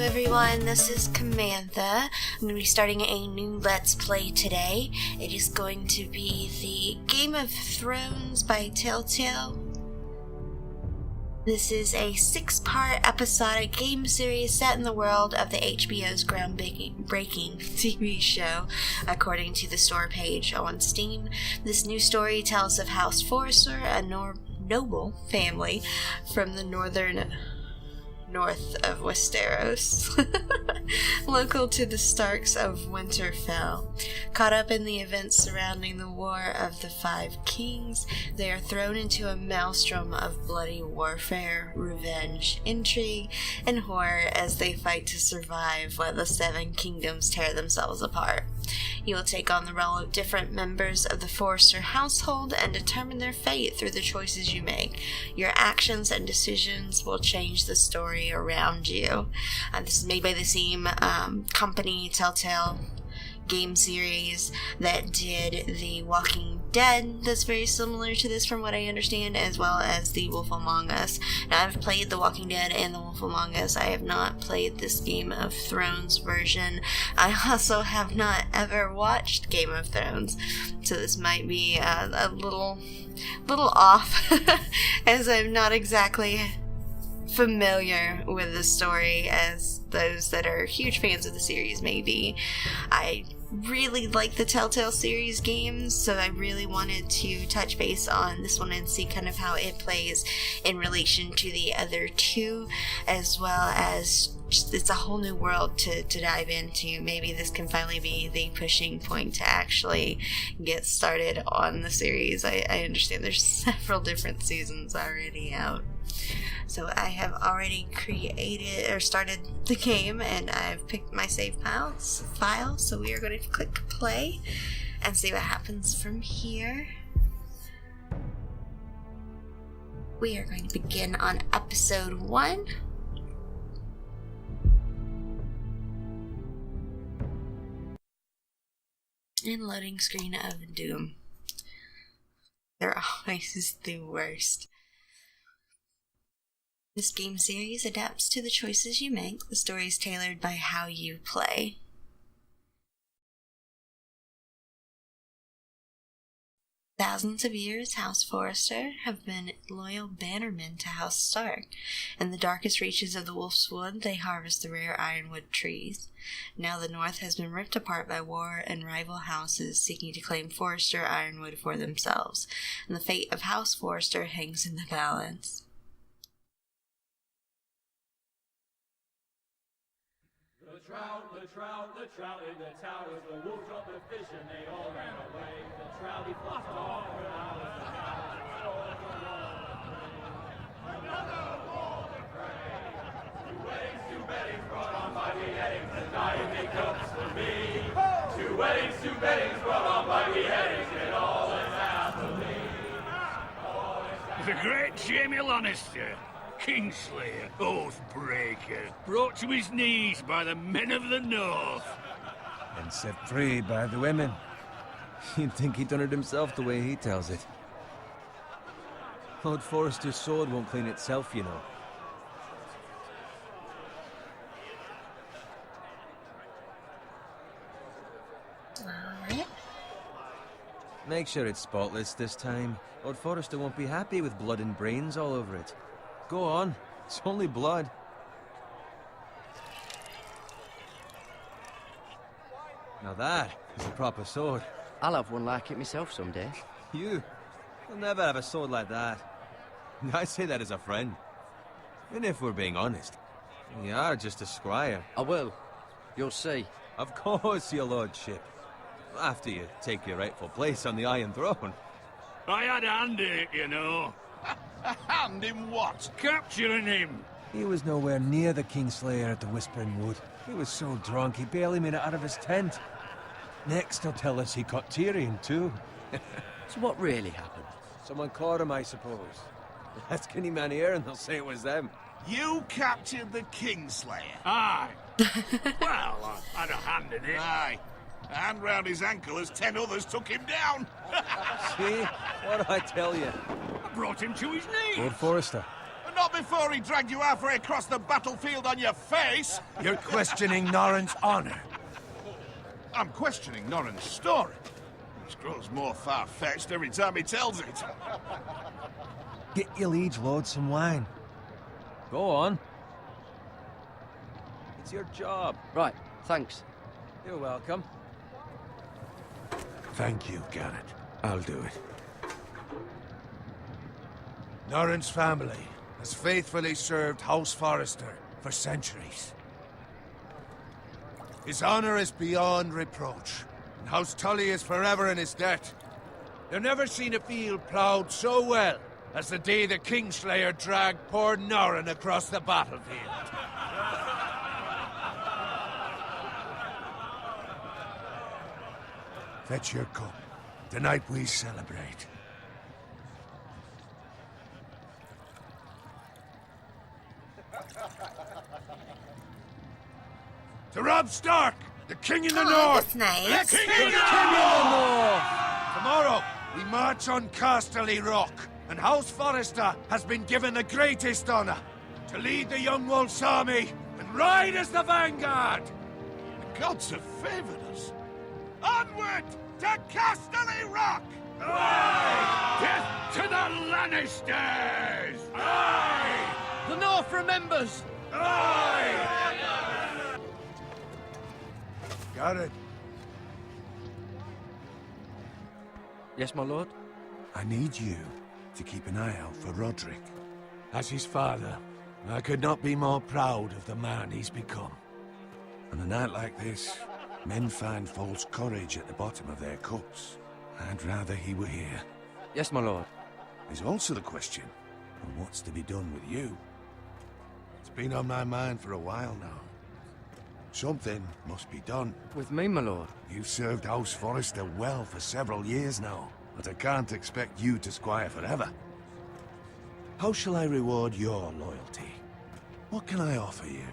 everyone, this is Camantha. I'm going to be starting a new Let's Play today. It is going to be the Game of Thrones by Telltale. This is a 6-part episodic game series set in the world of the HBO's groundbreaking TV show, according to the store page on Steam. This new story tells of House Forrester, a noble family from the north of Westeros, local to the Starks of Winterfell. Caught up in the events surrounding the War of the Five Kings, they are thrown into a maelstrom of bloody warfare, revenge, intrigue, and horror as they fight to survive while the Seven Kingdoms tear themselves apart. You will take on the role of different members of the Forrester household and determine their fate through the choices you make. Your actions and decisions will change the story around you. This is made by the same company, Telltale game series, that did The Walking Dead, that's very similar to this from what I understand, as well as The Wolf Among Us. Now, I've played The Walking Dead and The Wolf Among Us. I have not played this Game of Thrones version. I also have not ever watched Game of Thrones, so this might be a little off, as I'm not exactly familiar with the story as those that are huge fans of the series may be. I really like the Telltale series games, so I really wanted to touch base on this one and see kind of how it plays in relation to the other two, as well as just, it's a whole new world to dive into. Maybe this can finally be the pushing point to actually get started on the series. I understand there's several different seasons already out. So I have already created or started the game, and I've picked my save file, so we are going to click play and see what happens from here. We are going to begin on episode 1. And loading screen of doom. They're always the worst. This game series adapts to the choices you make. The story is tailored by how you play. Thousands of years, House Forrester have been loyal bannermen to House Stark. In the darkest reaches of the Wolf's Wood, they harvest the rare ironwood trees. Now the North has been ripped apart by war and rival houses seeking to claim Forrester ironwood for themselves, and the fate of House Forrester hangs in the balance. The trout in the towers, the wolves dropped the fish and they all ran away. The trout he flopped off for hours. Another war to pray. 2 weddings brought on by beheadings, and dying big cups for me. 2 weddings brought on by beheadings, and all is happily. The great Jamie Lannister, Kingslayer, Oathbreaker, brought to his knees by the men of the North. And set free by the women. You'd think he'd done it himself the way he tells it. Lord Forrester's sword won't clean itself, you know. Alright. Make sure it's spotless this time. Lord Forrester won't be happy with blood and brains all over it. Go on, it's only blood. Now that is a proper sword. I'll have one like it myself someday. You'll never have a sword like that. I say that as a friend. And if we're being honest, you are just a squire. I will. You'll see. Of course, your lordship. After you take your rightful place on the Iron Throne. I had a hand in it, you know. A hand in what? Capturing him. He was nowhere near the Kingslayer at the Whispering Wood. He was so drunk he barely made it out of his tent. Next he'll tell us he caught Tyrion too. So what really happened? Someone caught him, I suppose. Ask any man here and they'll say it was them. You captured the Kingslayer? Aye. Well, I had a hand in it. Aye. A hand round his ankle as 10 others took him down. See? What did I tell you? I brought him to his knees. Lord Forrester. And Not before he dragged you halfway across the battlefield on your face! You're questioning Norrin's honor. I'm questioning Norrin's story, which grows more far-fetched every time he tells it. Get your liege lord some wine. Go on. It's your job. Right, thanks. You're welcome. Thank you, Garrett. I'll do it. Norrin's family has faithfully served House Forrester for centuries. His honor is beyond reproach, and House Tully is forever in his debt. They've never seen a field ploughed so well as the day the Kingslayer dragged poor Norrin across the battlefield. Fetch your cup. Tonight we celebrate. To Robb Stark, the King in the Oh, North! that's nice. The King in the North! Tomorrow, we march on Casterly Rock, and House Forrester has been given the greatest honor to lead the Young Wolf's army and ride as the vanguard! The gods have favored us. Onward to Casterly Rock! Death to the Lannisters! Aye! The North remembers! Aye! Got it. Yes, my lord? I need you to keep an eye out for Roderick. As his father, I could not be more proud of the man he's become. On a night like this, men find false courage at the bottom of their cups. I'd rather he were here. Yes, my lord. There's also the question of what's to be done with you. It's been on my mind for a while now. Something must be done. With me, my lord. You've served House Forrester well for several years now, but I can't expect you to squire forever. How shall I reward your loyalty? What can I offer you?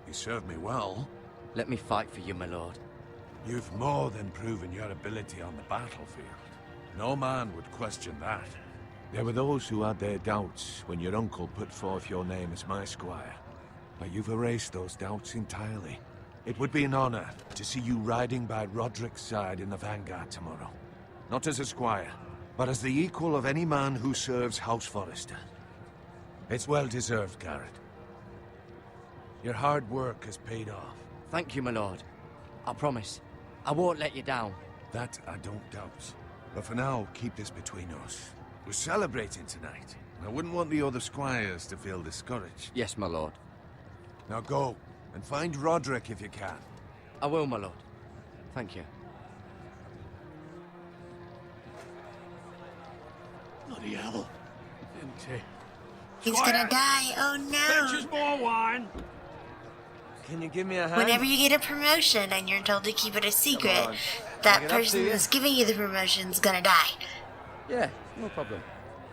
You served me well. Let me fight for you, my lord. You've more than proven your ability on the battlefield. No man would question that. There were those who had their doubts when your uncle put forth your name as my squire. But you've erased those doubts entirely. It would be an honor to see you riding by Roderick's side in the vanguard tomorrow. Not as a squire, but as the equal of any man who serves House Forrester. It's well deserved, Garrett. Your hard work has paid off. Thank you, my lord. I promise. I won't let you down. That I don't doubt. But for now, keep this between us. We're celebrating tonight. I wouldn't want the other squires to feel discouraged. Yes, my lord. Now go, and find Roderick if you can. I will, my lord. Thank you. Bloody hell. Didn't He's gonna die. Oh Fetch us no. more wine. Can you give me a hand? Whenever you get a promotion and you're told to keep it a secret, on. that Bring it up person to you. that's giving you the promotion's gonna die. Yeah, no problem.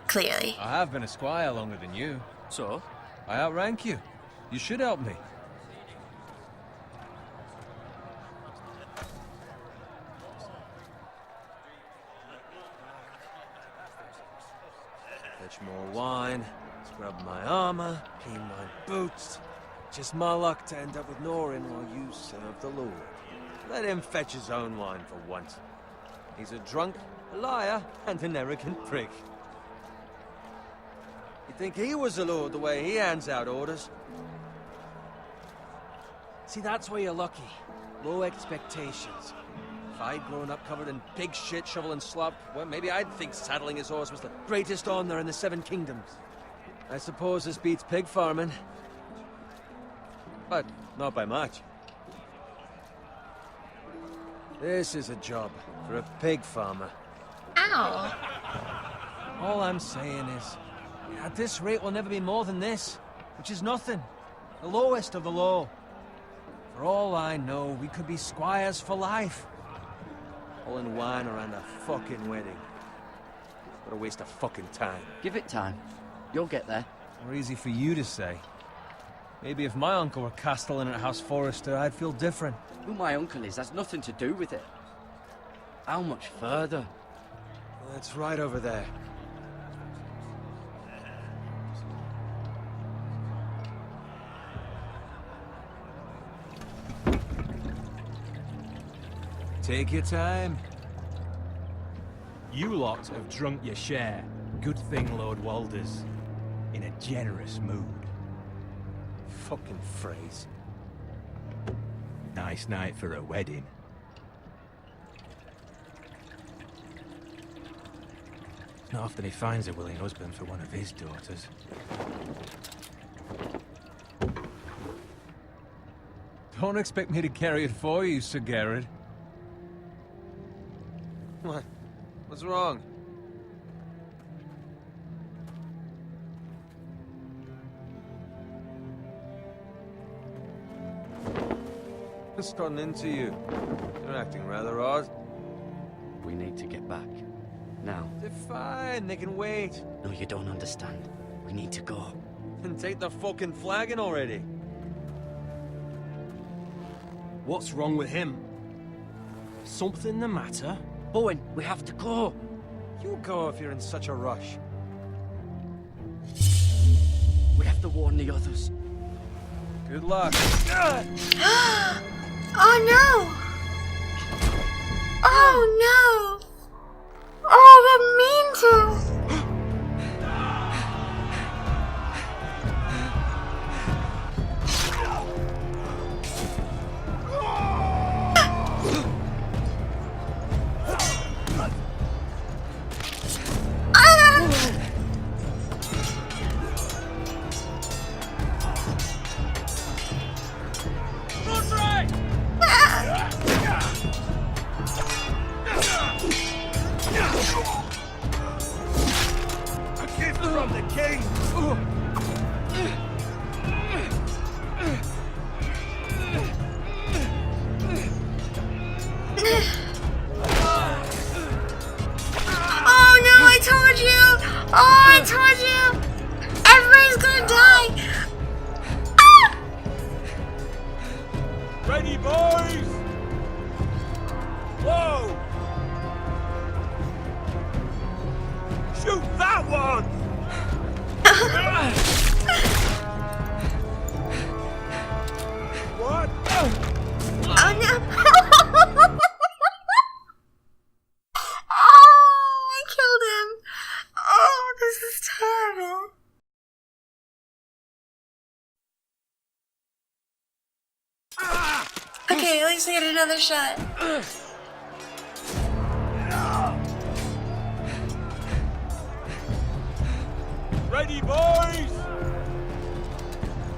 Clearly. I have been a squire longer than you. So? I outrank you. You should help me. Fetch more wine, scrub my armor, clean my boots. Just my luck to end up with Norrin while you serve the Lord. Let him fetch his own wine for once. He's a drunk, a liar, and an arrogant prick. You'd think he was the Lord the way he hands out orders. See, that's why you're lucky. Low expectations. If I'd grown up covered in pig shit, shovel and slop, well, maybe I'd think saddling his horse was the greatest honor in the Seven Kingdoms. I suppose this beats pig farming. But not by much. This is a job for a pig farmer. Ow. All I'm saying is, at this rate we'll never be more than this, which is nothing. The lowest of the low. For all I know, we could be squires for life. All in wine around a fucking wedding. What a waste of fucking time. Give it time. You'll get there. More easy for you to say. Maybe if my uncle were castellan at House Forrester, I'd feel different. Who my uncle is has nothing to do with it. How much further? Well, it's right over there. Take your time. You lot have drunk your share. Good thing Lord Walder's in a generous mood. Fucking phrase. Nice night for a wedding. It's not often he finds a willing husband for one of his daughters. Don't expect me to carry it for you, Sir Garrett. What? What's wrong? What's gotten into you? You're acting rather odd. We need to get back. Now. They're fine, they can wait. No, you don't understand. We need to go. Then take the fucking flagon already. What's wrong with him? Something the matter? Bowen, we have to go. You go if you're in such a rush. We have to warn the others. Good luck. Oh no! Oh no! Oh, I didn't mean to! From the king! Oh no, I told you! Oh, I told you! Everybody's gonna die! Ah! Ready, boys! Whoa! Shoot that one! What? Oh no! Oh, I killed him! Oh, this is terrible. Okay, at least we get another shot. Ready, boys!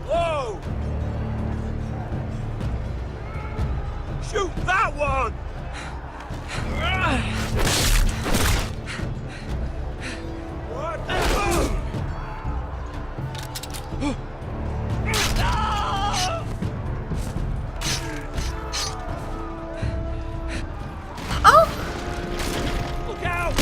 Whoa! Shoot that one! What? Oh! Look out!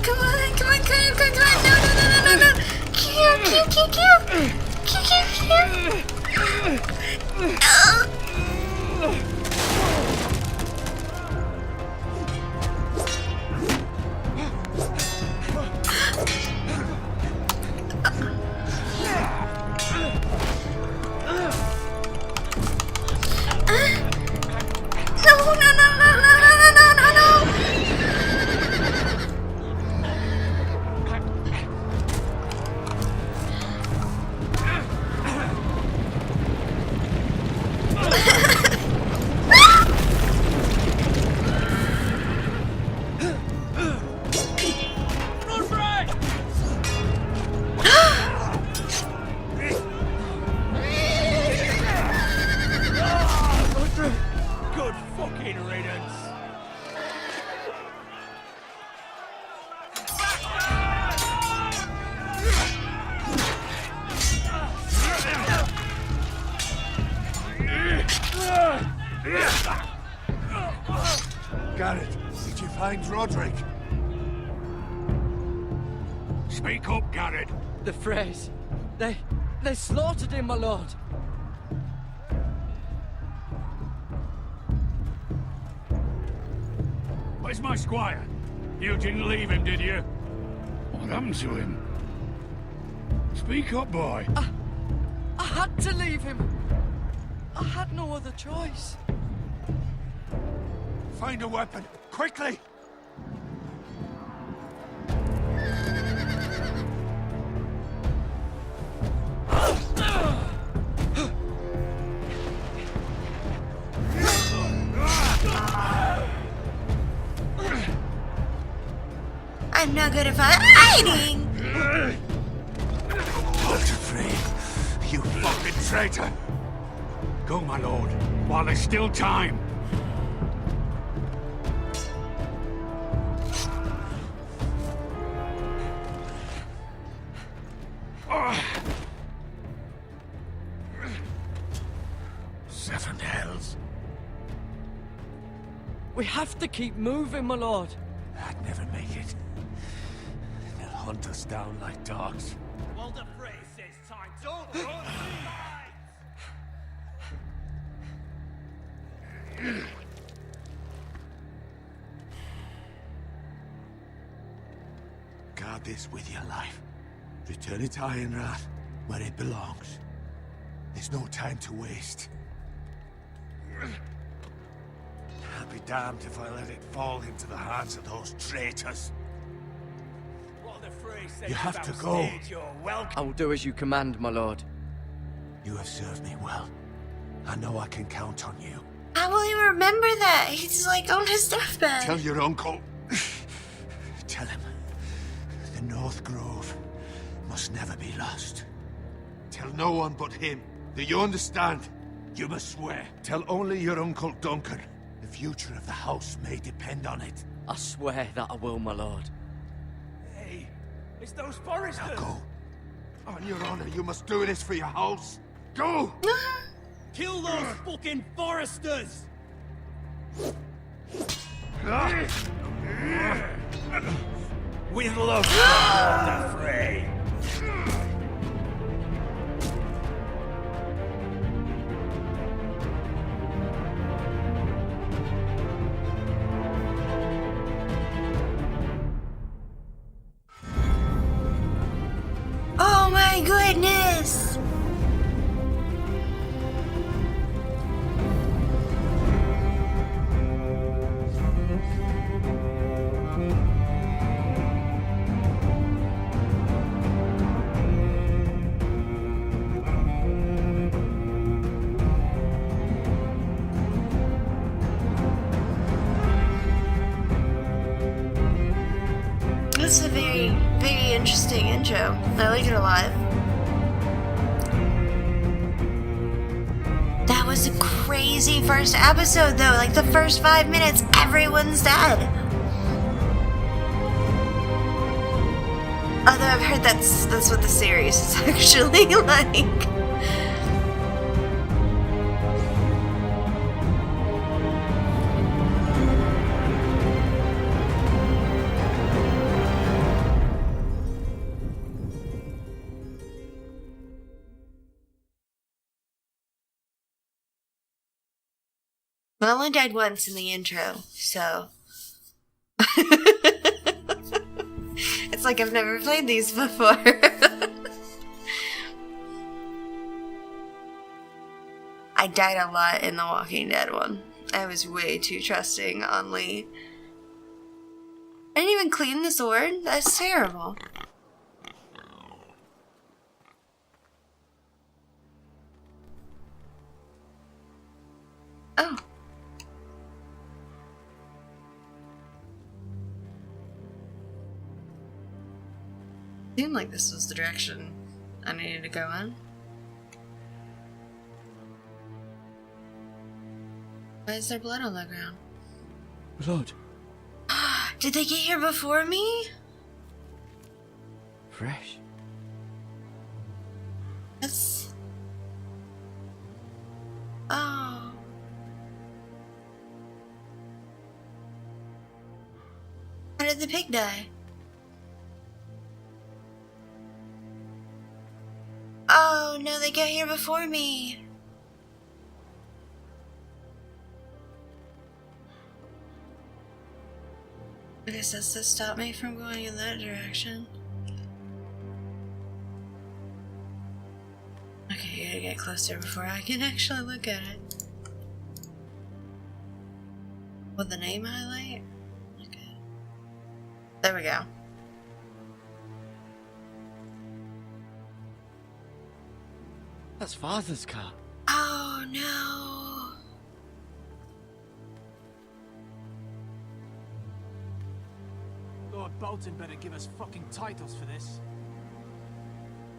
Come on, come on, come on, come on, come on. No, no, no, no, no, no. Q, Q, Q, Q. Q, Q, Q. No, no, no, no, no, no, no, no, no. Good fucking riddance! Garrett, did you find Roderick? Speak up, Garrett. The Freys. They slaughtered him, my lord. Where's my squire? You didn't leave him, did you? What happened to him? Speak up, boy. I had to leave him. I had no other choice. Find a weapon, quickly! I'm not good at hiding! Walter Frey, you fucking traitor! Go, my lord, while there's still time. Seven hells. We have to keep moving, my lord. I'd never make it. They'll hunt us down like dogs. Walter Frey says time. Don't run! Guard this with your life. Return it to Ironrath, where it belongs. There's no time to waste. I'll be damned if I let it fall into the hands of those traitors. You have to go. I will do as you command, my lord. You have served me well. I know I can count on you. How will he remember that? He's like on his deathbed. Tell your uncle. Tell him. The North Grove must never be lost. Tell no one but him. Do you understand? You must swear. Tell only your Uncle Duncan. The future of the house may depend on it. I swear that I will, my lord. Hey, it's those foresters. Now go. On your honor, you must do this for your house. Go! Kill those fucking foresters! With love, Walter Frey. Oh my goodness! That's a very, very interesting intro. I like it a lot. That was a crazy first episode, though. Like, the first 5 minutes, everyone's dead. Although I've heard that's what the series is actually like. I only died once in the intro, so... It's like I've never played these before. I died a lot in the Walking Dead one. I was way too trusting on Lee. I didn't even clean the sword? That's terrible. Oh. Seemed like this was the direction I needed to go in. Why is there blood on the ground? Blood. Did they get here before me? Fresh. That's... Oh. How did the pig die? Oh no, they got here before me. I guess that's to stop me from going in that direction. Okay, I gotta get closer before I can actually look at it. With the name highlight? Okay. There we go. That's Father's car. Oh no! Lord Bolton better give us fucking titles for this.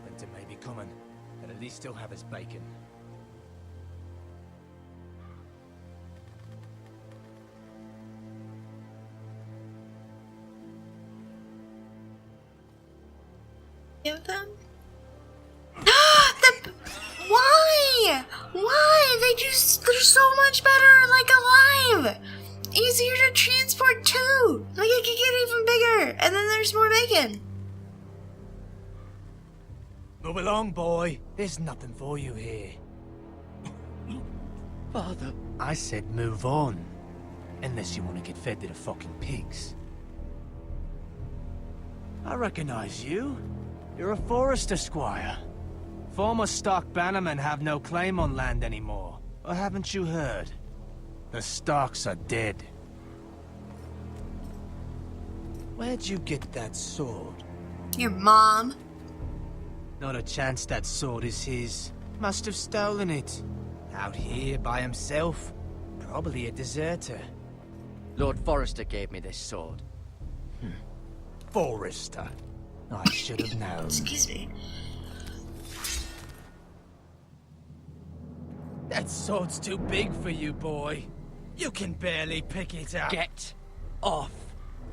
Winter may be coming, but at least he'll have his bacon. Give them? Why? Why? They're so much better, like, alive! Easier to transport too! Like, it could get even bigger, and then there's more bacon. Move along, boy. There's nothing for you here. Father. I said move on. Unless you want to get fed to the fucking pigs. I recognize you. You're a Forester squire. Former Stark bannermen have no claim on land anymore. Or haven't you heard? The Starks are dead. Where'd you get that sword? Your mom. Not a chance that sword is his. Must have stolen it. Out here by himself. Probably a deserter. Lord Forrester gave me this sword. Forester. I should have known. Excuse me. That sword's too big for you, boy. You can barely pick it up. Get off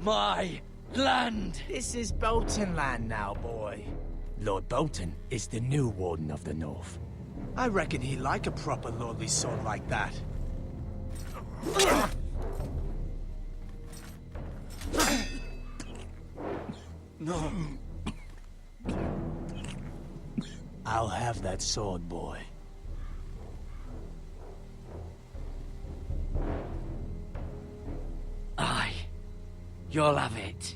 my land! This is Bolton land now, boy. Lord Bolton is the new Warden of the North. I reckon he'd like a proper lordly sword like that. No. I'll have that sword, boy. Aye. You'll have it.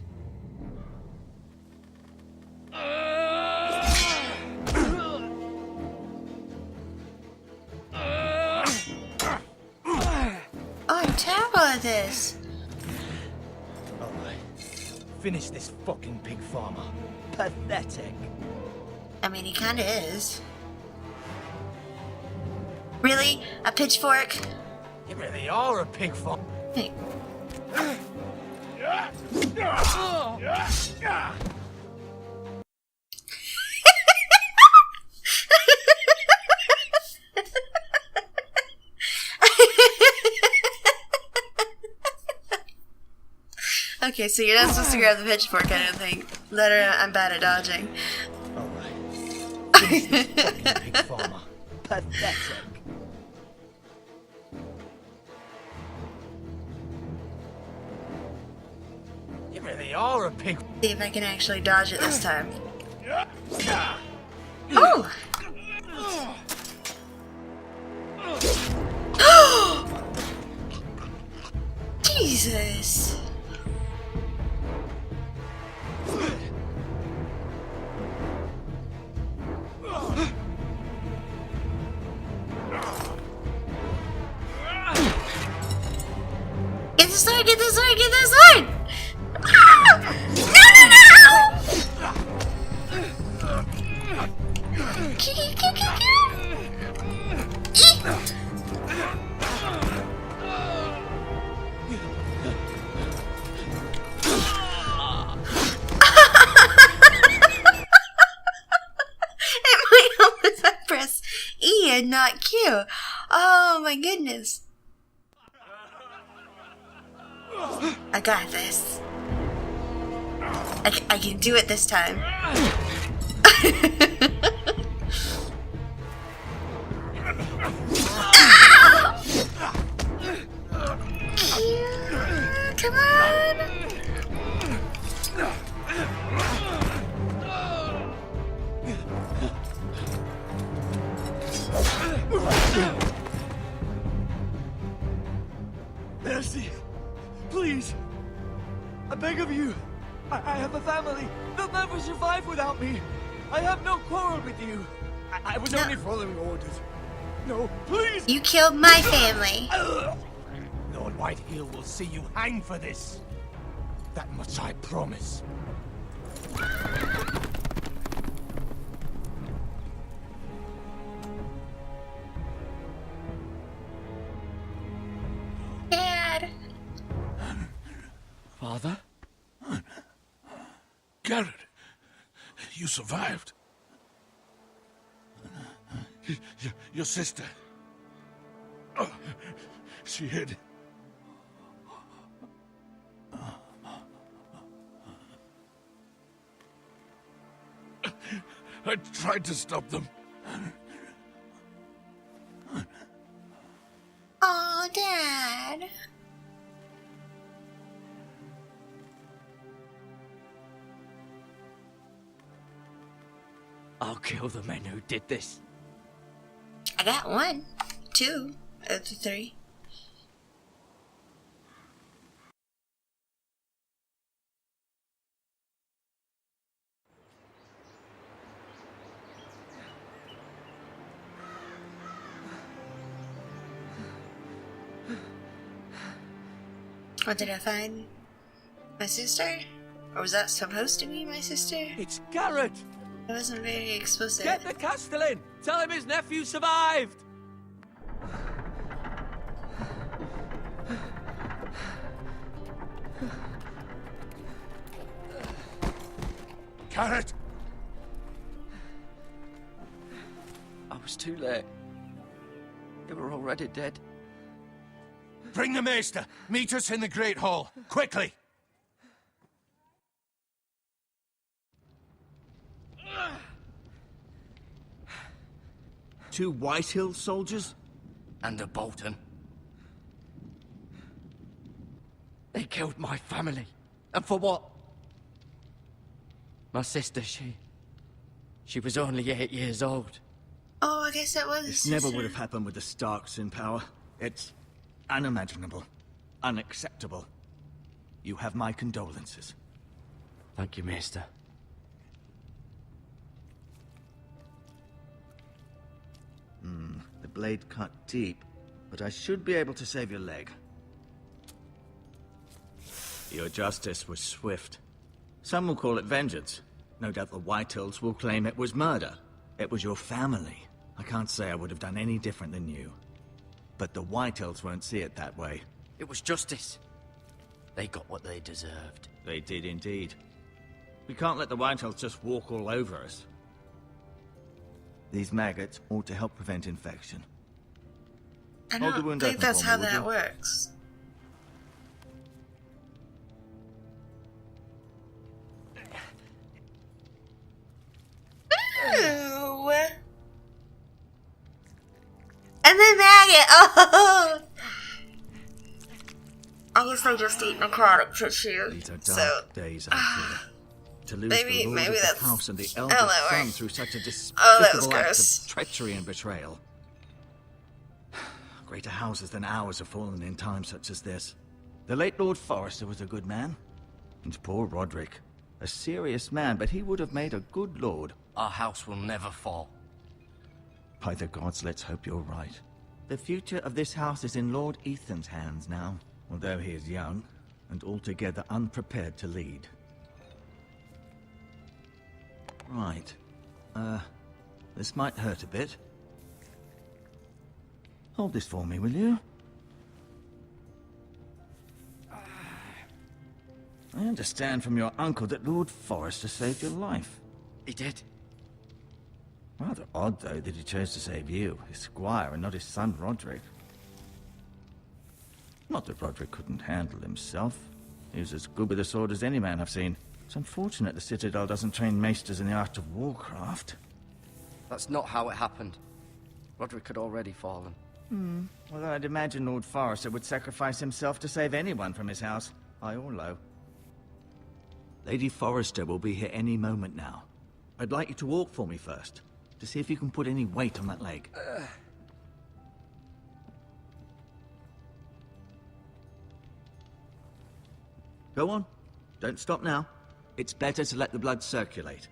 I'm terrible at this. Alright. Finish this fucking pig farmer. Pathetic. I mean, he kinda is. Really? A pitchfork? You really are a pig farmer. Hey. Okay, so you're not supposed to grab the pitchfork, I don't think. I'm bad at dodging. Alright. Finish this fucking pig farmer. Pathetic. You really are a pig. See if I can actually dodge it this time. Oh! Jesus! Get this sword! Get this sword! Get this sword! Ah! No! It might help if I press E and not Q. Oh my goodness. I got this. I can do it this time. Come on! Mercy, please. I beg of you. I have a family. They'll never survive without me. I have no quarrel with you. I was only following orders. No, please! You killed my family. Lord Whitehill will see you hang for this. That much I promise. Dad. Father? Garrett, you survived. Your sister. Oh, she hid. I tried to stop them. Oh, Dad. I'll kill the men who did this. I got 1, 2 of the 3. What did I find? My sister? Or was that supposed to be my sister? It's Garrett! It wasn't very explicit. Get the Castellan! Tell him his nephew survived! Garrett! I was too late. They were already dead. Bring the Maester! Meet us in the Great Hall! Quickly! Two Whitehill soldiers? And a Bolton. They killed my family. And for what? My sister, she was only 8 years old. Oh, I guess that was. This never would have happened with the Starks in power. It's unimaginable. Unacceptable. You have my condolences. Thank you, Maester. The blade cut deep, but I should be able to save your leg. Your justice was swift. Some will call it vengeance. No doubt the Whitehills will claim it was murder. It was your family. I can't say I would have done any different than you. But the Whitehills won't see it that way. It was justice. They got what they deserved. They did indeed. We can't let the Whitehills just walk all over us. These maggots ought to help prevent infection. I Hold the don't wound think open that's for me, how would that you? works. Ooh. And then maggot. Oh. I guess they just eat necrotic tissue. These are dark So days, I fear. To lose maybe- the lord maybe of that's- the house and the I don't eldest know, son right? through such a Oh, that was despicable act gross. of treachery and betrayal. Greater houses than ours have fallen in times such as this. The late Lord Forrester was a good man. And poor Roderick. A serious man, but he would have made a good lord. Our house will never fall. By the gods, let's hope you're right. The future of this house is in Lord Ethan's hands now, although he is young and altogether unprepared to lead. Right. This might hurt a bit. Hold this for me, will you? I understand from your uncle that Lord Forrester saved your life. He did. Rather odd, though, that he chose to save you, his squire, and not his son Roderick. Not that Roderick couldn't handle himself. He was as good with a sword as any man I've seen. It's unfortunate the Citadel doesn't train maesters in the art of warcraft. That's not how it happened. Roderick had already fallen. Well, I'd imagine Lord Forrester would sacrifice himself to save anyone from his house, high or low. Lady Forrester will be here any moment now. I'd like you to walk for me first, to see if you can put any weight on that leg. Go on. Don't stop now. It's better to let the blood circulate.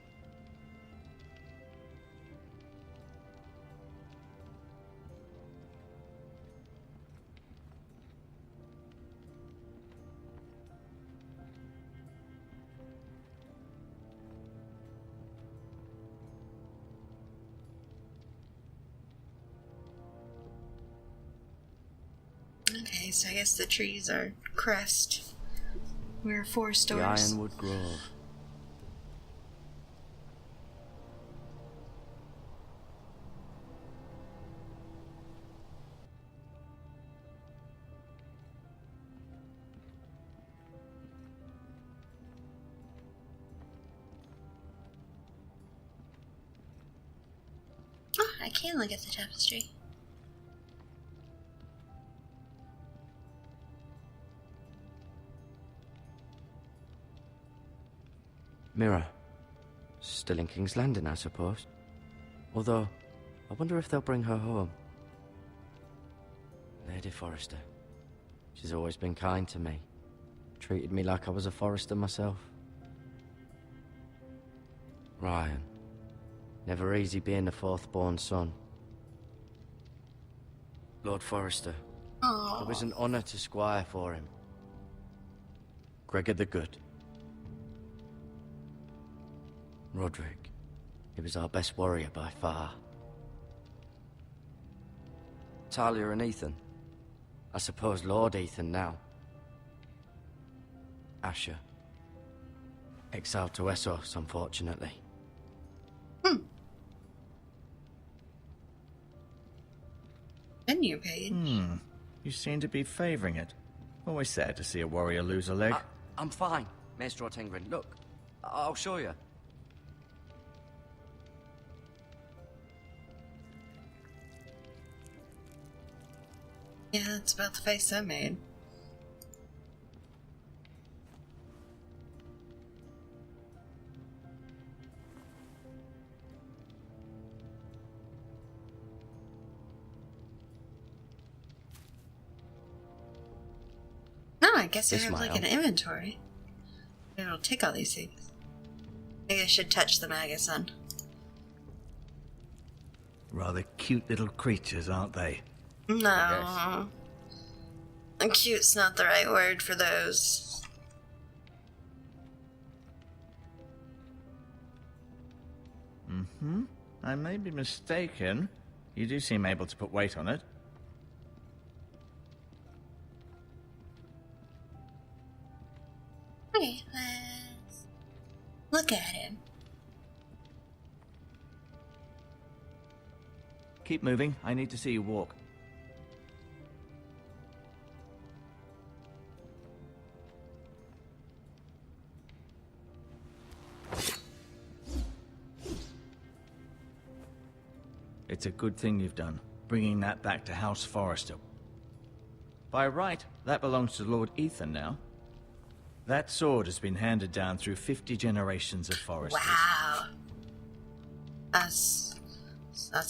Okay, so I guess the trees are crest. We're 4 The stores. Ironwood Grove. Oh, I can look at the tapestry. Mirror. Still in King's Landing, I suppose. Although, I wonder if they'll bring her home. Lady Forrester. She's always been kind to me. Treated me like I was a Forrester myself. Ryan. Never easy being the 4th-born son. Lord Forrester. Oh. It was an honour to squire for him. Gregor the Good. Roderick. He was our best warrior by far. Talia and Ethan. I suppose Lord Ethan now. Asher. Exiled to Essos, unfortunately. Menu page. You seem to be favoring it. Always sad to see a warrior lose a leg. I'm fine, Maestro Tengrin. Look, I'll show you. Yeah, that's about the face I made. No, I guess I This have might like an help. inventory. It'll take all these things. Maybe I should touch the Magason. Rather cute little creatures, aren't they? No. And cute's not the right word for those. I may be mistaken. You do seem able to put weight on it. Okay, let's look at him. Keep moving. I need to see you walk. It's a good thing you've done, bringing that back to House Forrester. By right, that belongs to Lord Ethan now. That sword has been handed down through 50 generations of Forresters. Wow. That's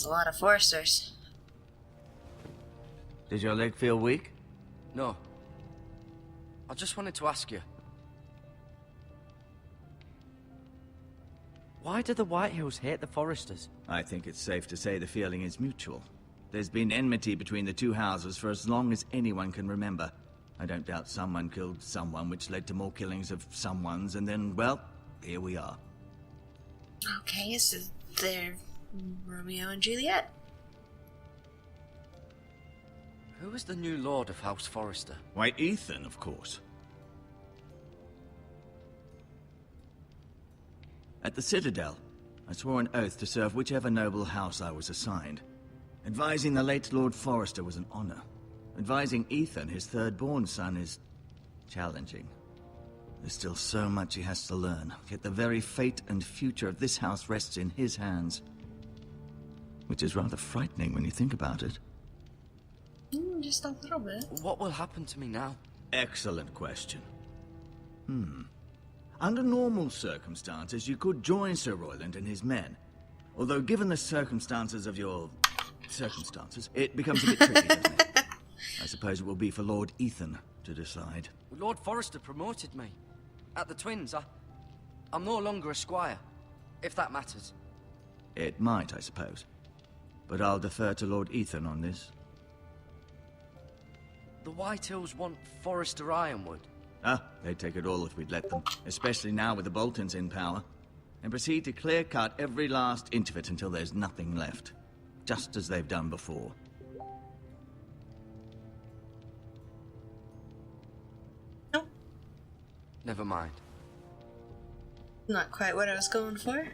a lot of Foresters. Did your leg feel weak? No. I just wanted to ask you. Why do the Whitehills hate the Forresters? I think it's safe to say the feeling is mutual. There's been enmity between the two houses for as long as anyone can remember. I don't doubt someone killed someone, which led to more killings of someones, and then, well, here we are. Okay, so they're Romeo and Juliet. Who is the new Lord of House Forrester? Why, Ethan, of course. At the Citadel, I swore an oath to serve whichever noble house I was assigned. Advising the late Lord Forrester was an honor. Advising Ethan, his third-born son, is challenging. There's still so much he has to learn, yet the very fate and future of this house rests in his hands. Which is rather frightening when you think about it. Just a little bit. What will happen to me now? Excellent question. Under normal circumstances, you could join Sir Royland and his men. Although given the circumstances of your... circumstances, it becomes a bit tricky, doesn't it? I suppose it will be for Lord Ethan to decide. Lord Forrester promoted me. at the twins. I'm no longer a squire, if that matters. It might, I suppose. But I'll defer to Lord Ethan on this. The White Hills want Forrester Ironwood. Ah, they'd take it all if we'd let them. Especially now with the Boltons in power. And proceed to clear-cut every last inch of it until there's nothing left. Just as they've done before. Nope. Never mind. Not quite what I was going for.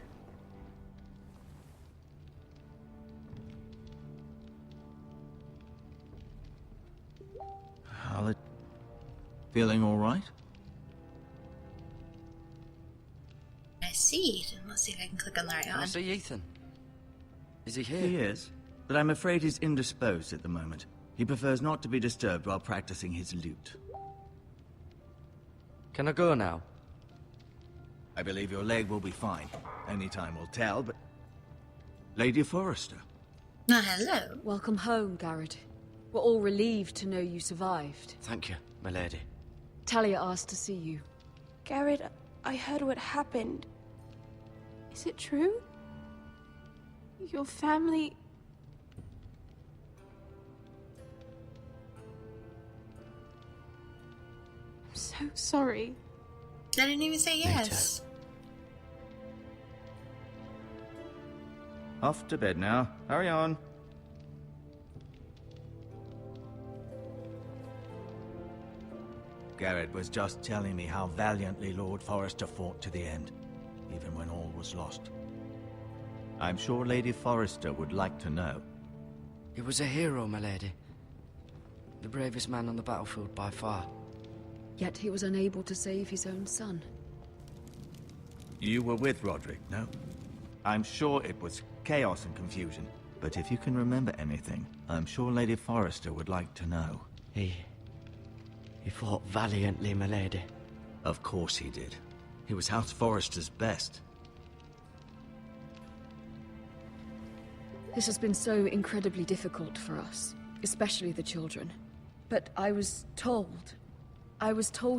Harlot, feeling all right? I see Ethan. Let's see if I can click on the right Can I one. see Ethan? Is he here? He is, but I'm afraid he's indisposed at the moment. He prefers not to be disturbed while practicing his lute. Can I go now? I believe your leg will be fine. Only time will tell, but... Lady Forrester. Oh, hello. Welcome home, Garrett. We're all relieved to know you survived. Thank you, my lady. Talia asked to see you. Garrett, I heard what happened. Is it true? Your family... I'm so sorry. I didn't even say yes. Off to bed now. Hurry on. Garrett was just telling me how valiantly Lord Forrester fought to the end, even when all was lost. I'm sure Lady Forrester would like to know. He was a hero, my lady. The bravest man on the battlefield by far. Yet he was unable to save his own son. You were with Roderick, no? I'm sure it was chaos and confusion, but if you can remember anything, I'm sure Lady Forrester would like to know. He fought valiantly, my lady. Of course he did. He was House Forrester's best. This has been so incredibly difficult for us, especially the children. But I was told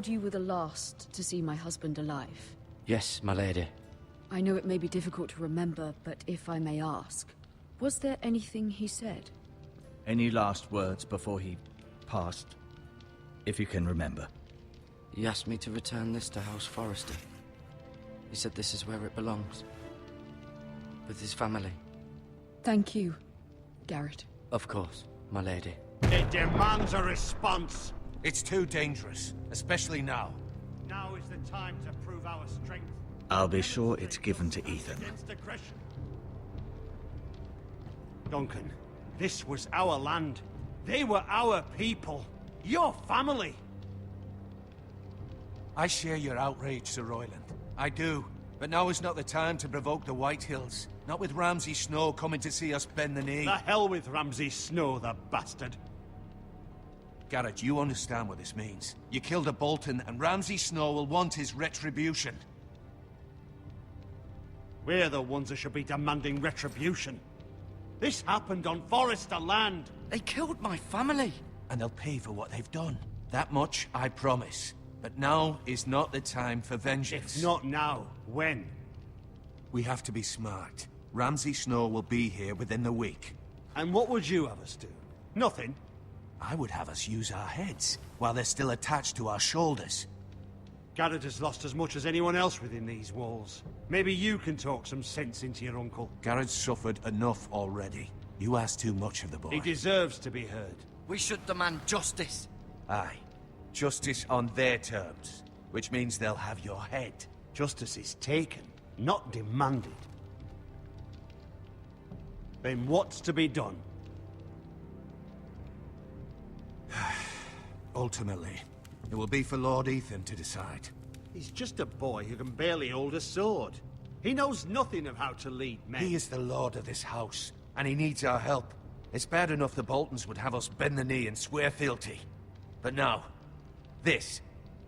you were the last to see my husband alive. Yes, my lady. I know it may be difficult to remember, but if I may ask, was there anything he said? Any last words before he passed? If you can remember. He asked me to return this to House Forrester. He said this is where it belongs. With his family. Thank you, Garrett. Of course, my lady. It demands a response. It's too dangerous, especially now. Now is the time to prove our strength. I'll be sure it's given to Ethan. Against aggression. Duncan, this was our land. They were our people. Your family. I share your outrage, Sir Royland. I do. But now is not the time to provoke the White Hills. Not with Ramsay Snow coming to see us bend the knee. The hell with Ramsay Snow, the bastard. Garrett, you understand what this means. You killed a Bolton, and Ramsay Snow will want his retribution. We're the ones that should be demanding retribution. This happened on Forrester land. They killed my family. And they'll pay for what they've done. That much, I promise. But now is not the time for vengeance. If not now, when? We have to be smart. Ramsay Snow will be here within the week. And what would you have us do? Nothing? I would have us use our heads, while they're still attached to our shoulders. Garrett has lost as much as anyone else within these walls. Maybe you can talk some sense into your uncle. Garrett's suffered enough already. You ask too much of the boy. He deserves to be heard. We should demand justice. Aye. Justice on their terms. Which means they'll have your head. Justice is taken, not demanded. Then what's to be done? Ultimately, it will be for Lord Ethan to decide. He's just a boy who can barely hold a sword. He knows nothing of how to lead men. He is the lord of this house, and he needs our help. It's bad enough the Boltons would have us bend the knee and swear fealty. But now, this.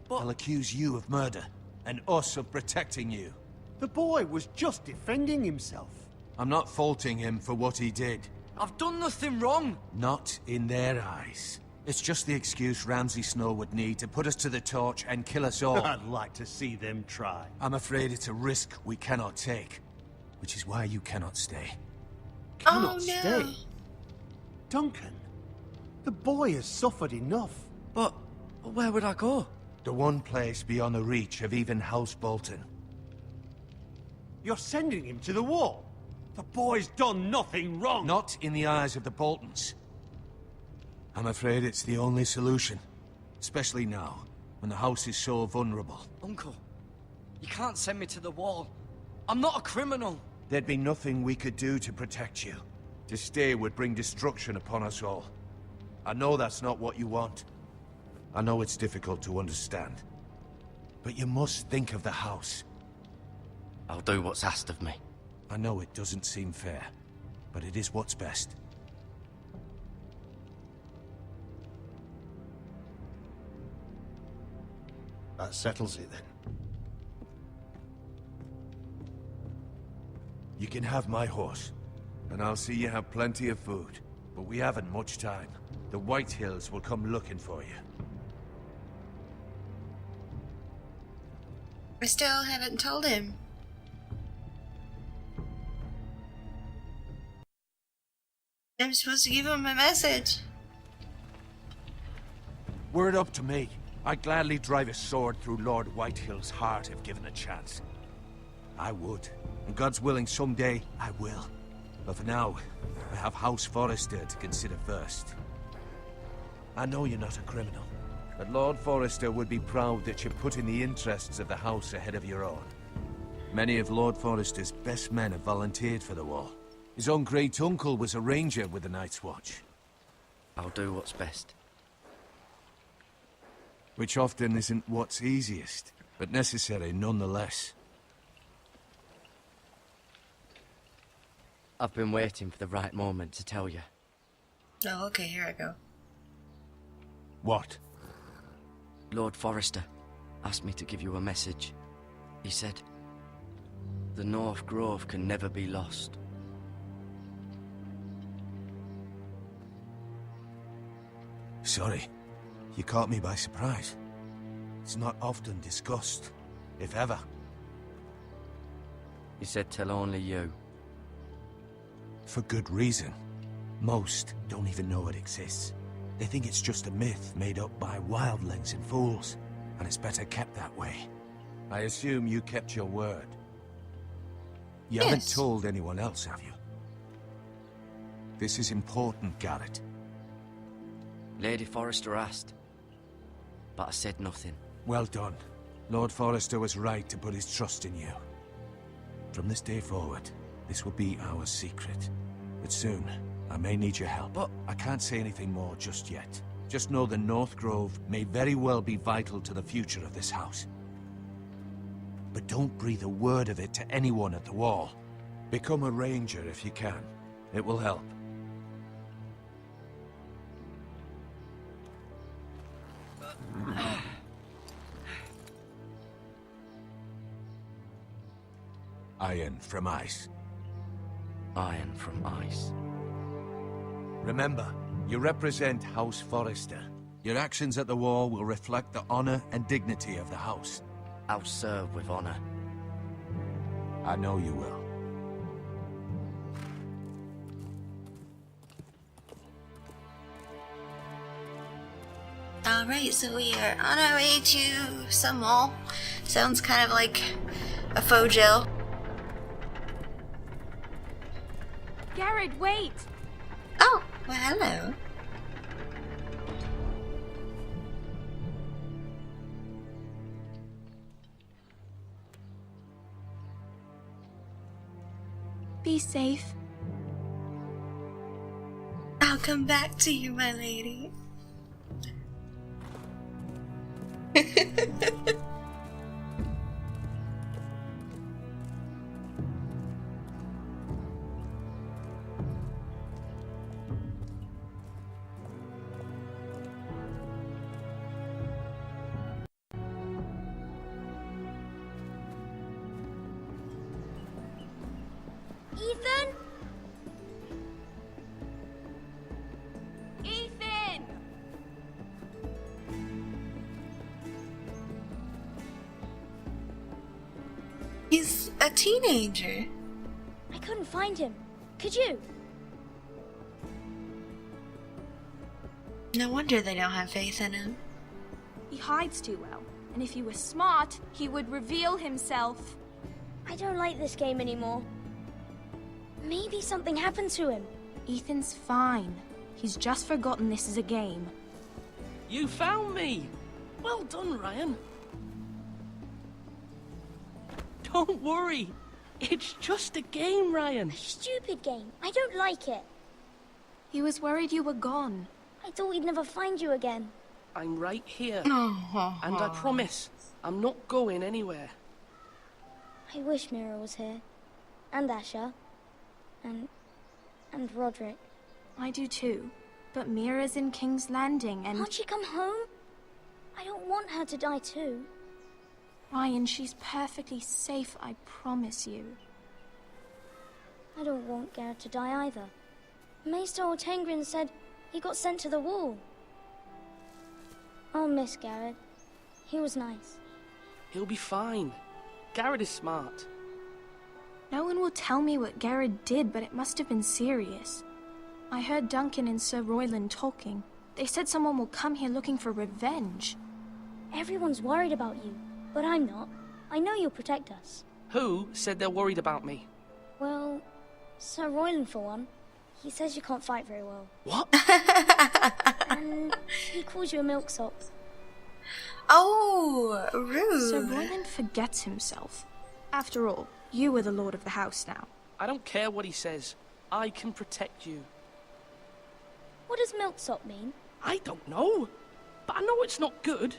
They'll accuse you of murder, and us of protecting you. The boy was just defending himself. I'm not faulting him for what he did. I've done nothing wrong. Not in their eyes. It's just the excuse Ramsay Snow would need to put us to the torch and kill us all. I'd like to see them try. I'm afraid it's a risk we cannot take, which is why you cannot stay. Cannot stay? Duncan, the boy has suffered enough. But where would I go? The one place beyond the reach of even House Bolton. You're sending him to the wall? The boy's done nothing wrong. Not in the eyes of the Boltons. I'm afraid it's the only solution. Especially now, when the house is so vulnerable. Uncle, you can't send me to the wall. I'm not a criminal. There'd be nothing we could do to protect you. To stay would bring destruction upon us all. I know that's not what you want. I know it's difficult to understand. But you must think of the house. I'll do what's asked of me. I know it doesn't seem fair, but it is what's best. That settles it then. You can have my horse, and I'll see you have plenty of food. But we haven't much time. The White Hills will come looking for you. I still haven't told him. I'm supposed to give him a message. Were it up to me, I'd gladly drive a sword through Lord Whitehill's heart if given a chance. I would. And God's willing, someday I will. But for now, I have House Forrester to consider first. I know you're not a criminal, but Lord Forrester would be proud that you're putting the interests of the house ahead of your own. Many of Lord Forrester's best men have volunteered for the war. His own great-uncle was a ranger with the Night's Watch. I'll do what's best. Which often isn't what's easiest, but necessary nonetheless. I've been waiting for the right moment to tell you. Oh, okay, here I go. What? Lord Forrester asked me to give you a message. He said, the North Grove can never be lost. Sorry, you caught me by surprise. It's not often discussed, if ever. He said tell only you. For good reason. Most don't even know it exists. They think it's just a myth made up by wildlings and fools, and it's better kept that way. I assume you kept your word. You haven't told anyone else, have you? This is important, Garrett. Lady Forrester asked, but I said nothing. Well done. Lord Forrester was right to put his trust in you. From this day forward, this will be our secret. But soon, I may need your help. But I can't say anything more just yet. Just know the North Grove may very well be vital to the future of this house. But don't breathe a word of it to anyone at the wall. Become a ranger if you can. It will help. Iron from ice. Iron from ice. Remember, you represent House Forrester. Your actions at the war will reflect the honor and dignity of the house. I'll serve with honor. I know you will. Alright, so we are on our way to some mall. Sounds kind of like a faux jail. Garrett, wait! Oh, well, hello. Be safe. I'll come back to you, my lady. Ethan? Ethan! a teenager. I couldn't find him. Could you? No wonder they don't have faith in him. He hides too well, and if he were smart, he would reveal himself. I don't like this game anymore. Maybe something happened to him. Ethan's fine. He's just forgotten this is a game. You found me! Well done, Ryan. Don't worry. It's just a game, Ryan. A stupid game. I don't like it. He was worried you were gone. I thought we'd never find you again. I'm right here. And I promise, I'm not going anywhere. I wish Mira was here. And Asher. And Roderick. I do too. But Mira's in King's Landing and... Can't she come home? I don't want her to die too. Ryan, she's perfectly safe, I promise you. I don't want Garrett to die either. Maester Ortengrin said he got sent to the wall. I'll miss Garrett. He was nice. He'll be fine. Garrett is smart. No one will tell me what Garrett did, but it must have been serious. I heard Duncan and Sir Royland talking. They said someone will come here looking for revenge. Everyone's worried about you, but I'm not. I know you'll protect us. Who said they're worried about me? Well, Sir Royland for one. He says you can't fight very well. What? And he calls you a milksop. Oh, rude. Sir Royland forgets himself. After all, you are the lord of the house now. I don't care what he says. I can protect you. What does milksop mean? I don't know. But I know it's not good.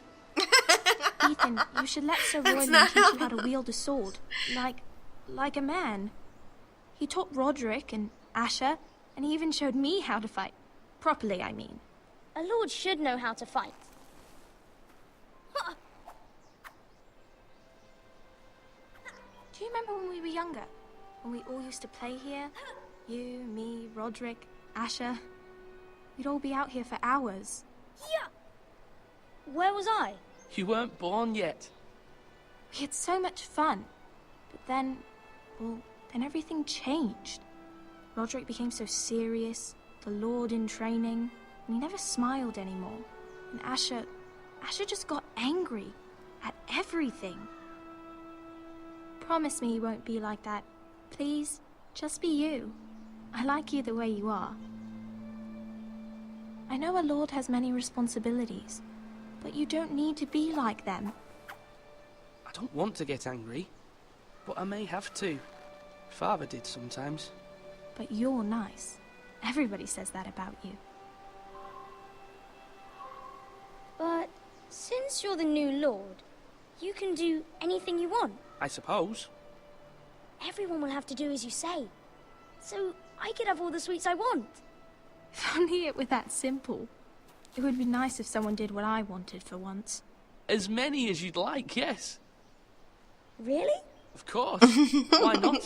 Ethan, you should let Sir Royland teach you how to wield a sword. Like a man. He taught Roderick and Asher, and he even showed me how to fight. Properly, I mean. A lord should know how to fight. Do you remember when we were younger? When we all used to play here? You, me, Roderick, Asher. We'd all be out here for hours. Yeah. Where was I? You weren't born yet. We had so much fun. But then, then everything changed. Roderick became so serious, the Lord in training, and he never smiled anymore. And Asher just got angry at everything. Promise me you won't be like that. Please, just be you. I like you the way you are. I know a lord has many responsibilities, but you don't need to be like them. I don't want to get angry, but I may have to. Father did sometimes. But you're nice. Everybody says that about you. But since you're the new lord, you can do anything you want. I suppose. Everyone will have to do as you say. So I could have all the sweets I want. If only it were that simple. It would be nice if someone did what I wanted for once. As many as you'd like, yes. Really? Of course. Why not?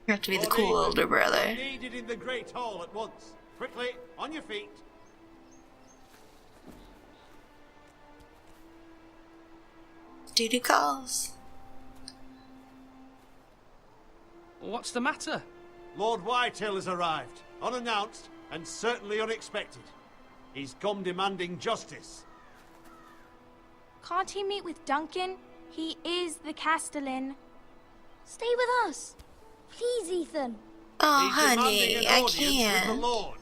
You have to be the cool older brother. Needed in the Great Hall at once. Quickly, on your feet. Duty calls. What's the matter? Lord Whitehill has arrived, unannounced and certainly unexpected. He's come demanding justice. Can't he meet with Duncan? He is the Castellan. Stay with us. Please, Ethan. Oh, He's demanding honey, an I audience with the can't. Lord.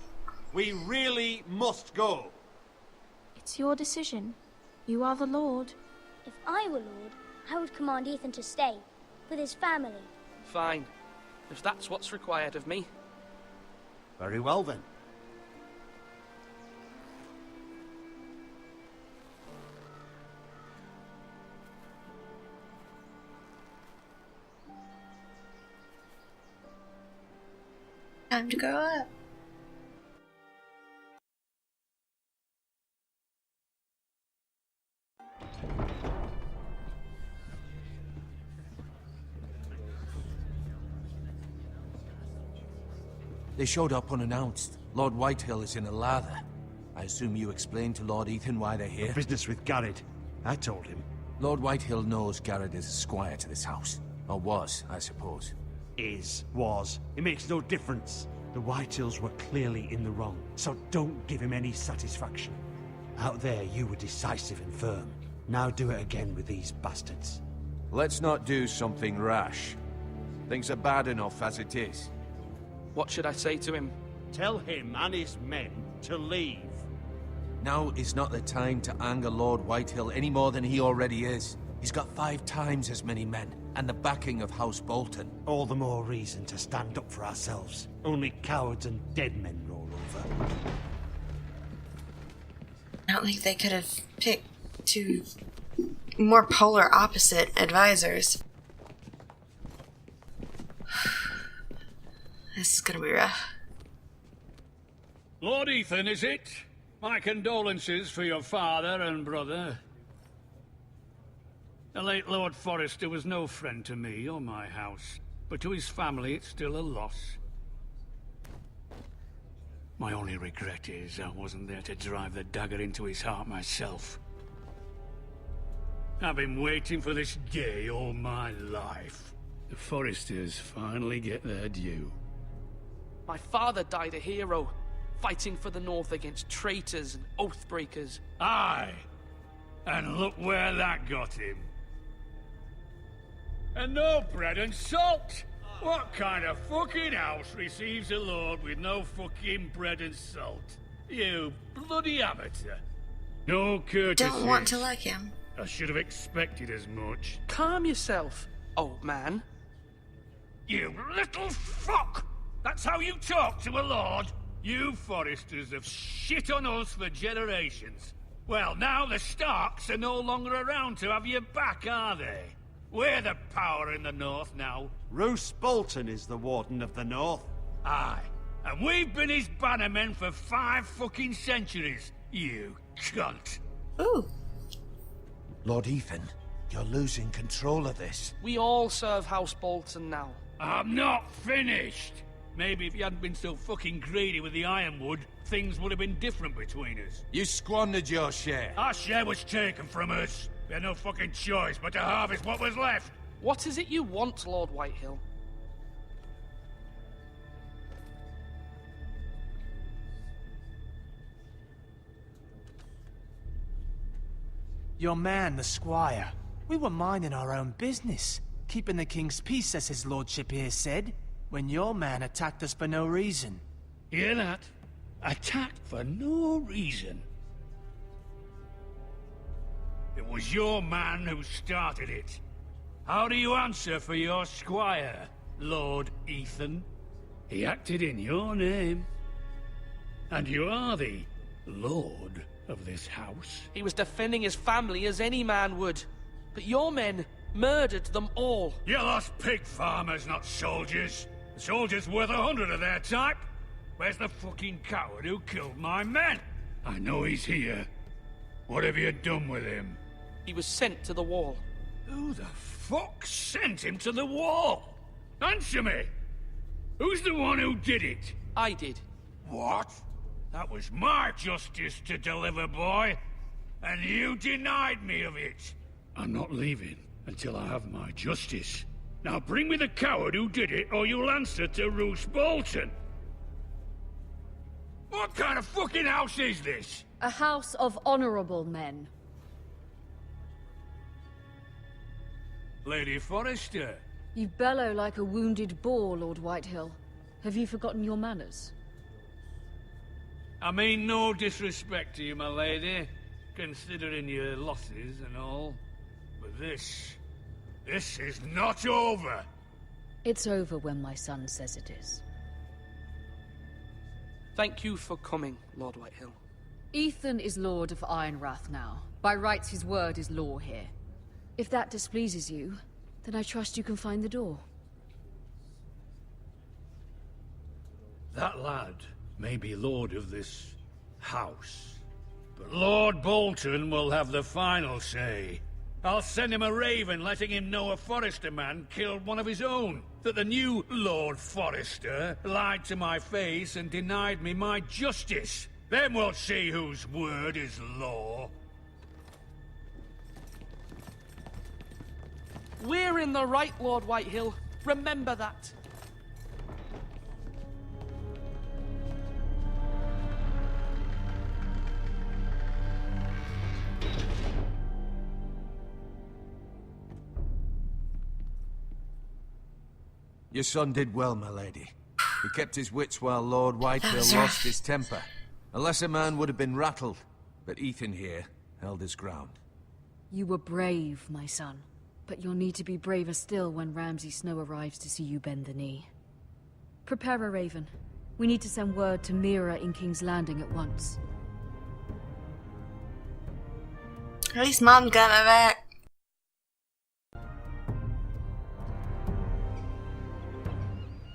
We really must go. It's your decision. You are the Lord. If I were lord, I would command Ethan to stay with his family. Fine. If that's what's required of me. Very well then. Time to grow up. They showed up unannounced. Lord Whitehill is in a lather. I assume you explained to Lord Ethan why they're here? Business with Garrett. I told him. Lord Whitehill knows Garrett is a squire to this house. Or was, I suppose. Was. It makes no difference. The Whitehills were clearly in the wrong, so don't give him any satisfaction. Out there, you were decisive and firm. Now do it again with these bastards. Let's not do something rash. Things are bad enough as it is. What should I say to him? Tell him and his men to leave. Now is not the time to anger Lord Whitehill any more than he already is. He's got 5 times as many men, and the backing of House Bolton. All the more reason to stand up for ourselves. Only cowards and dead men roll over. I don't think they could have picked 2 more polar opposite advisors. This is gonna be rough. Lord Ethan, is it? My condolences for your father and brother. The late Lord Forrester was no friend to me or my house, but to his family it's still a loss. My only regret is I wasn't there to drive the dagger into his heart myself. I've been waiting for this day all my life. The Forresters finally get their due. My father died a hero, fighting for the North against traitors and oathbreakers. Aye, and look where that got him. And no bread and salt! What kind of fucking house receives a lord with no fucking bread and salt? You bloody amateur. No courtesy. Don't want to like him. I should have expected as much. Calm yourself, old man. You little fuck! That's how you talk to a lord? You Forresters have shit on us for generations. Well, now the Starks are no longer around to have your back, are they? We're the power in the North now. Roose Bolton is the Warden of the North. Aye, and we've been his bannermen for 5 fucking centuries, you cunt. Ooh. Lord Ethan, you're losing control of this. We all serve House Bolton now. I'm not finished. Maybe if you hadn't been so fucking greedy with the ironwood, things would have been different between us. You squandered your share. Our share was taken from us. We had no fucking choice but to harvest what was left. What is it you want, Lord Whitehill? Your man, the squire. We were minding our own business, keeping the king's peace, as his lordship here said, when your man attacked us for no reason. Hear that? Attacked for no reason. It was your man who started it. How do you answer for your squire, Lord Ethan? He acted in your name. And you are the lord of this house. He was defending his family as any man would. But your men murdered them all. You lost pig farmers, not soldiers. The soldiers worth 100 of their type. Where's the fucking coward who killed my men? I know he's here. What have you done with him? He was sent to the wall. Who the fuck sent him to the wall? Answer me! Who's the one who did it? I did. What? That was my justice to deliver, boy. And you denied me of it. I'm not leaving until I have my justice. Now bring me the coward who did it, or you'll answer to Roose Bolton. What kind of fucking house is this? A house of honorable men. Lady Forrester. You bellow like a wounded boar, Lord Whitehill. Have you forgotten your manners? I mean no disrespect to you, my lady, considering your losses and all. But this is not over. It's over when my son says it is. Thank you for coming, Lord Whitehill. Ethan is Lord of Ironrath now. By rights, his word is law here. If that displeases you, then I trust you can find the door. That lad may be lord of this house, but Lord Bolton will have the final say. I'll send him a raven letting him know a Forrester man killed one of his own. That the new Lord Forrester lied to my face and denied me my justice. Then we'll see whose word is law. We're in the right, Lord Whitehill. Remember that. Your son did well, my lady. He kept his wits while Lord Whitehill lost his temper. A lesser man would have been rattled, but Ethan here held his ground. You were brave, my son. But you'll need to be braver still when Ramsay Snow arrives to see you bend the knee. Prepare a raven. We need to send word to Mira in King's Landing at once. At least Mom got my back.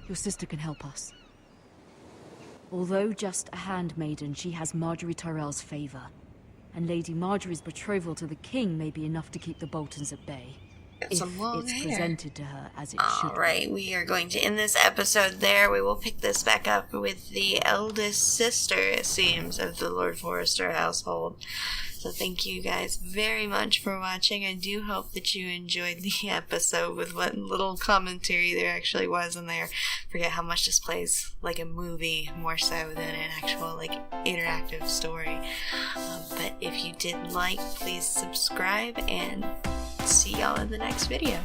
Your sister can help us. Although just a handmaiden, she has Marjorie Tyrell's favor. And Lady Marjorie's betrothal to the king may be enough to keep the Boltons at bay. If it's presented to her as it should. Alright, we are going to end this episode there. We will pick this back up with the eldest sister, it seems, of the Lord Forrester household. So thank you guys very much for watching. I do hope that you enjoyed the episode with what little commentary there actually was in there. Forget how much this plays like a movie more so than an actual like interactive story. But if you did like, please subscribe and see y'all in the next video.